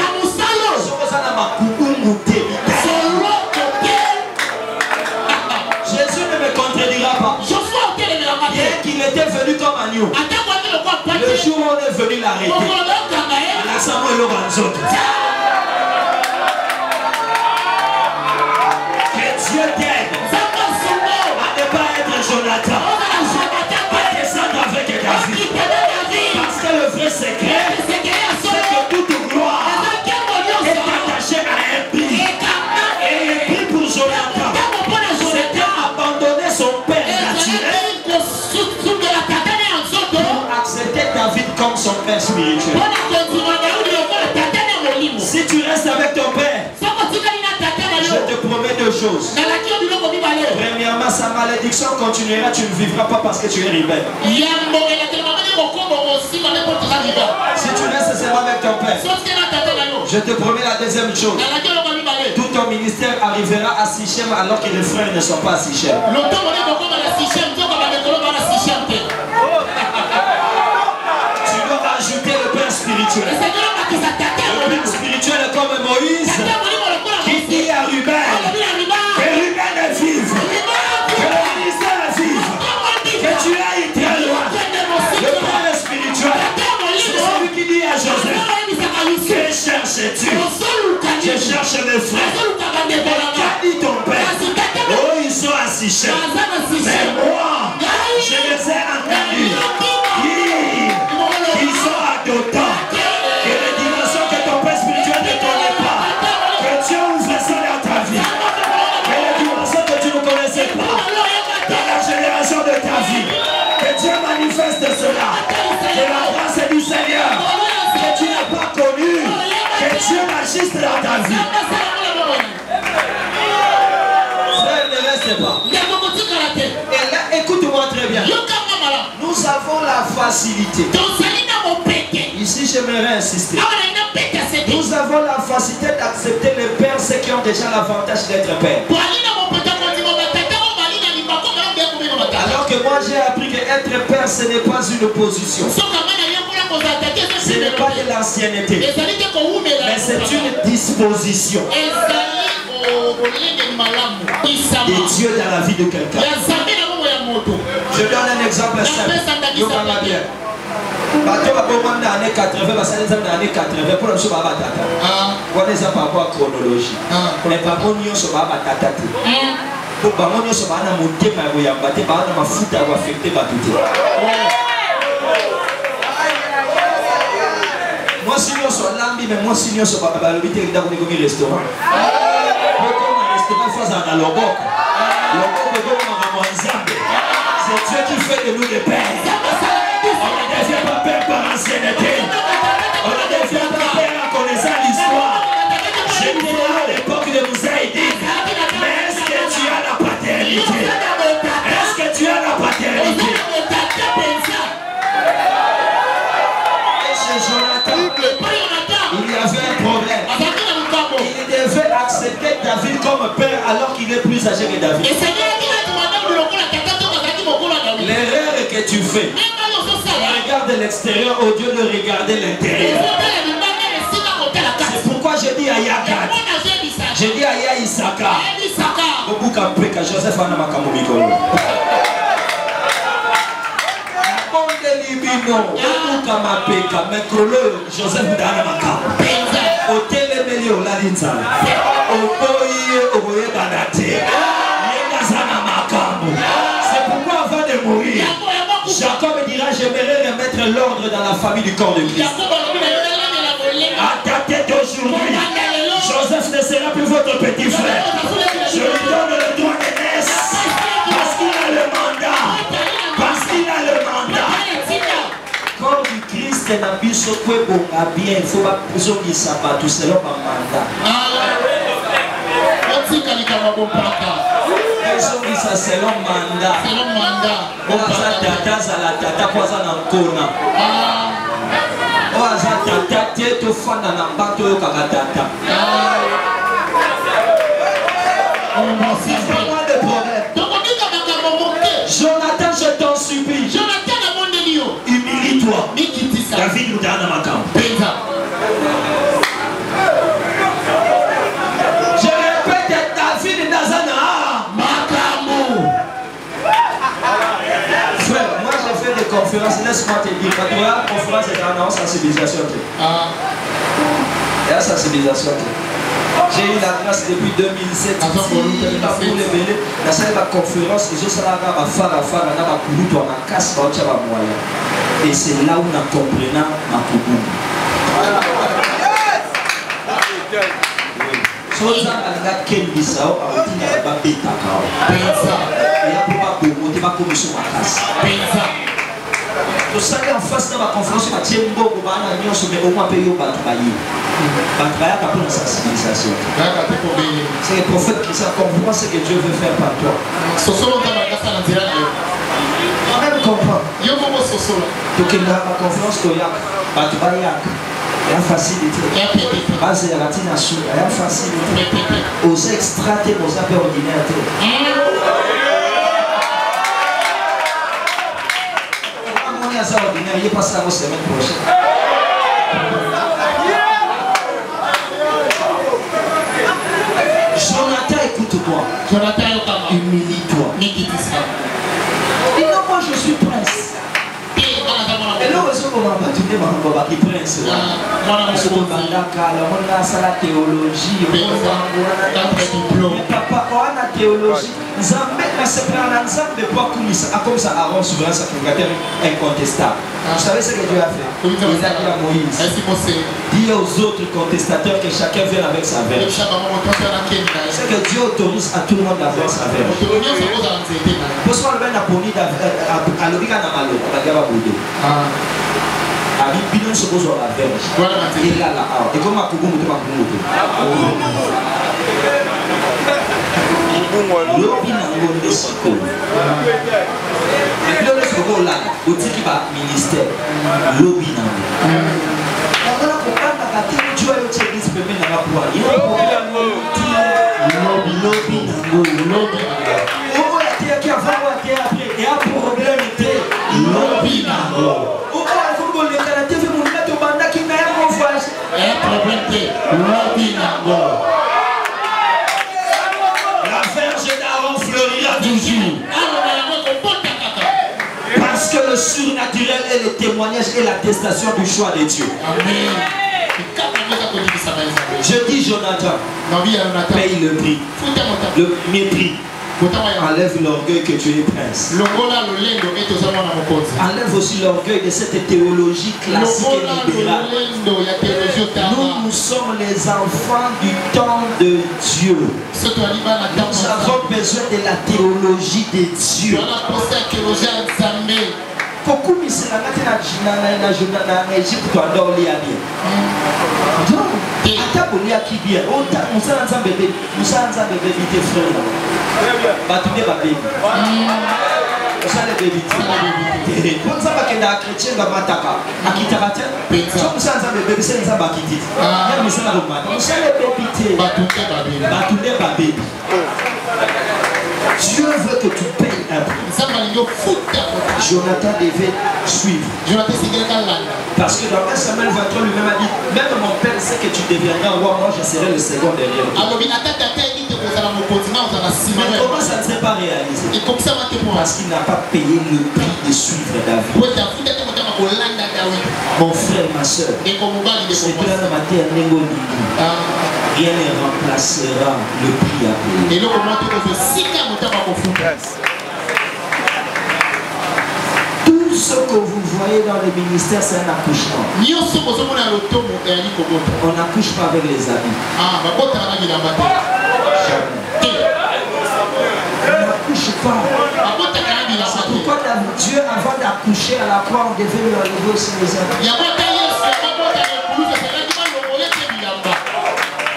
Speaker 4: Jésus ne me contredira pas. Bien qu'il était venu comme agneau, le jour où on est venu l'arrêter, que Dieu t'aide à ne pas être Jonathan, à descendre avec David. Parce que le vrai secret, c'est que toute gloire est attachée à un prix. Et le prix pour Jonathan, c'était abandonner son père naturel pour accepter David comme son père spirituel. Si tu restes avec ton père, je te promets deux choses. Premièrement, sa malédiction continuera, tu ne vivras pas parce que tu es rebelle. Si tu restes seulement avec ton père, je te promets la deuxième chose. Tout ton ministère arrivera à Sichem alors que les frères ne sont pas à Sichem. Tu dois rajouter le père spirituel. Le père spirituel est comme Moïse qui dit à Ruben que Ruben est vive, que le ministère est vive, que tu ailles très loin. Le père spirituel, c'est celui qui dit à Joseph, que cherches-tu? Je cherche mes frères. Qu'a dit ton père? Oh, ils sont à Sichem. Mais moi, je les ai entendus. Ils sont à Dothan. Que les dimensions que ton père spirituel ne connaît pas, que Dieu ouvre ça dans ta vie. Que les dimensions que tu ne connaissais pas dans la génération de ta vie, que Dieu manifeste cela. Que la grâce du Seigneur que tu n'as pas connu, que Dieu agisse dans ta vie. Frère, ne reste pas. Et là, écoute-moi très bien. Nous avons la facilité. Ici, j'aimerais insister. Nous avons la facilité d'accepter les pères, ceux qui ont déjà l'avantage d'être pères. Alors que moi, j'ai appris que être père, ce n'est pas une position. Ce n'est pas de l'ancienneté. Mais c'est une disposition de Dieu dans la vie de quelqu'un. Je donne un exemple simple. Bateau va dans les années 80, dans les années 80, pour le choix à Batata. On est par rapport à chronologie. Mais par contre, on se bat à Batata. Pour que on se bat à monter, mais on va battre, on va foutre, on va affecter Batata. Moi, si on se lambi, mais moi, si on se bat, on va le dans un restaurant. Pourquoi un restaurant face à la logo? C'est Dieu qui fait de nous des pères. On ne devient pas père par ancienneté. On ne devient pas père en connaissant l'histoire. J'étais là à l'époque de Moussaïdine. Mais est-ce que tu as la qu'il est plus âgé que David. L'erreur que tu fais, regarde l'extérieur au lieu de regarder l'intérieur. C'est pourquoi je dis à Yagat, je dis à Ya Isaka, Joseph Anamakambo Mikolo. Joseph Anamakambo. Hotel Melio Lalinza. C'est pourquoi avant de mourir, Jacob dira: j'aimerais remettre l'ordre dans la famille du corps de Christ. À dater d'aujourd'hui, Joseph ne sera plus votre petit frère. Je lui donne le droit de naissance parce qu'il a le mandat. Parce qu'il a le mandat. Corps du Christ n'a plus ce que bon à bien. Il faut pas besoin de sabat. Tout c'est leur mandat. Ça c'est leur mandat. C'est leur mandat. On va tata za la tata kwa za na kona. On va tata te fana na bato yo kakatata. On va si vraiment de problème. Jonathan, je t'en supplie. Humilie-toi. David nous donne ma camp. Je répète, David Nazana. Frère, moi j'ai fait des conférences, laisse-moi te dire, quand tu as une conférence et en sensibilisation. Et la sensibilisation. J'ai eu la grâce depuis 2007. Pour les bébés, la salle de la conférence, ils ont ça à faire, et c'est là où on a compris ma coupe. Soza alanga Kembisao aotina babeta kao. Pensa. Et là pour pas beaucoup, tu vas comme sur ma casse. Pensa. Tu sais en face de ma conférence, ma tiembo au bana nyo se met au moins payer au batbayi. Batbaya t'as pour la sensibilisation. C'est le prophète qui ça comprend ce que Dieu veut faire par toi. Sosolo ta bagasa na zira yo. Même comprend. Yo momo sosolo. Donc il a ma conférence koyak, batbayak. Il y a facilité. Base à la tinasou, il y a facilité. Aux extrater nos affaires ordinaires. On a ça ordinaire, il est passé à la semaine prochaine. Jonathan, écoute-moi. Jonathan, humilie-toi. Et non, moi je suis prince. Et là, on va battre les princes. On a la théologie. Papa, on a la théologie. Zambé, c'est comme ça, Aaron, souverain sacrificateur incontestable. Vous savez ce que Dieu a fait? Il a dit à Moïse: dis aux autres contestateurs que chacun vienne avec sa verge. C'est que Dieu autorise à tout le monde d'avoir sa verge. Pour ce qu'on a poni à l'obika na malo, on va dire à Boudé. Avec Bidon se pose à la verge. Il est là, là. Et comment Kougou Mouté Makoumouté? L'obi nango de siko. Et le siko là, au tiki ba ministère. L'obi nango. On a compris que Dieu a eu l'église bébé dans la poire. Il a l'obi nango. On va dire qu'il y a et un problème était l'obi nango. On va dire que les Canadiens vont mettre au banda qui n'a rien à voir. Et un problème était l'obi nango. Parce que le surnaturel est le témoignage et l'attestation du choix de Dieu. Amen. Je dis Jonathan, paye le prix, le mépris. Enlève l'orgueil que tu es prince. Enlève aussi l'orgueil de cette théologie classique et libérale. Nous sommes les enfants du temps de Dieu. Nous avons besoin de la théologie de Dieu. Beaucoup de gens Dieu veut que tu payes un prix. Jonathan devait suivre. Parce que dans 1 Samuel 23, lui-même a dit, même mon père sait que tu deviendras roi, moi je serai le second derrière toi. Mais comment ça ne s'est pas réalisé? Parce qu'il n'a pas payé le prix de suivre David. Mon frère, ma soeur, c'est que là, dans ma terre, rien ne remplacera le prix à payer. Tout ce que vous voyez dans le ministère, c'est un accouchement. On n'accouche pas avec les habits. Jamais. On n'accouche pas. C'est pourquoi Dieu, avant d'accoucher à la croix, on devait lui enlever aussi les habits.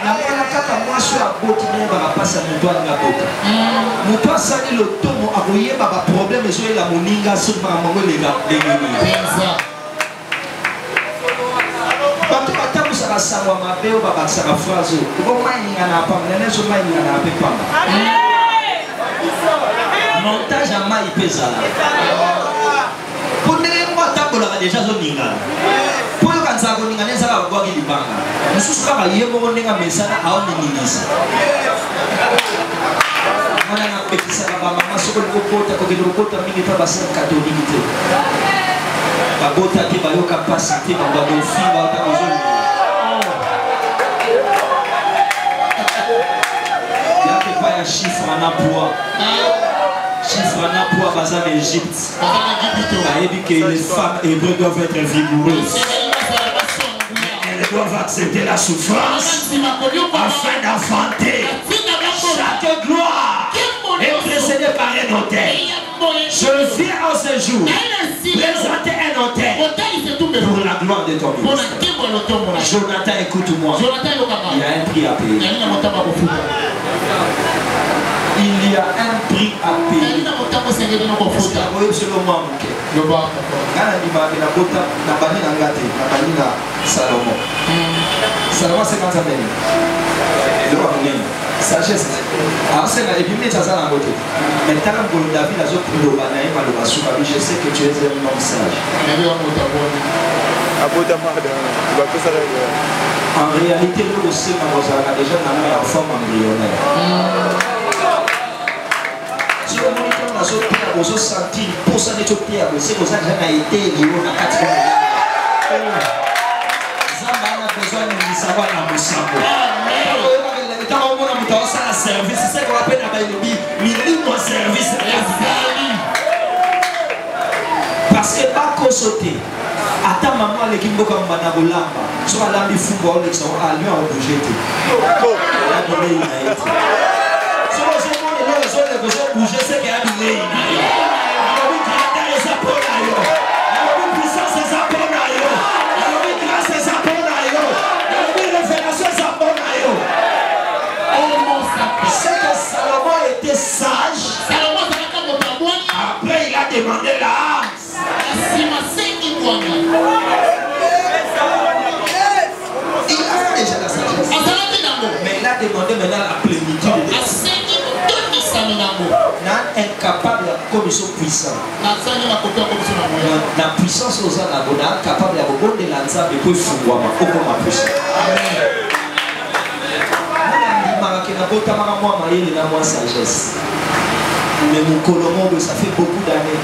Speaker 4: La kaka moi sur la botte ne va pas ça mon doigt la botte. Mon doigt ça dit le tomo a voyé ba problème sur la moninga sur ma maman les gars les gars. Bato batamu ça ça wa mabe o baba ça phrase. Ko mai ngana pa nene so mai ngana pe pa. Montage à mai pesa. Pour ne moi tabola déjà zo ninga. Kanza koninga neza ka kwa kilibanga mususu kama yemo konenga mesana aone ninisa mana na bekisa ka mama soko lokota ko kilokota mingi pa basa katoliki te babota te bayo capacité ba ba dofi ba ta kozoni ya ke pa ya chiffre en emploi baza en Égypte ayebi que les femmes hébreues doivent être vigoureuses. Doivent accepter la souffrance afin d'enfanter. Chaque gloire est précédée par un autel. Je viens en ce jour présenter un autel pour la gloire de ton ministère. Jonathan, écoute-moi. Il y a un prix à payer. Il y a un prix à payer. Salomon. Salomon c'est quand ça vient. Sagesse. Alors c'est la Bible ça ça dans côté. Mais tant que David a autres le banaï mal le basou, je sais que tu es un homme sage. En réalité nous aussi nous avons déjà une forme embryonnaire. Si on monite dans autres pierres, vous sentir pour ça de toutes pierres, c'est pour ça que j'ai été lié à 4 besoin de savoir la moussambo. Service, c'est ce qu'on appelle la minimum service. Parce que pas qu'on saute. Attends maman les kimbo comme Banagolamba. Soit la mi fumbo les sont à lui en bouger. Soit les gens bouger c'est qu'il y a du lait. Sage. Après il a demandé la hache. Il a déjà la sagesse. Mais il a demandé maintenant la plénitude. Incapable comme ils sont puissants. La puissance aux anabos, incapable de lancer et puis fouama. Comment puissant. Sagesse. Mais mon Colombo, ça fait beaucoup d'années.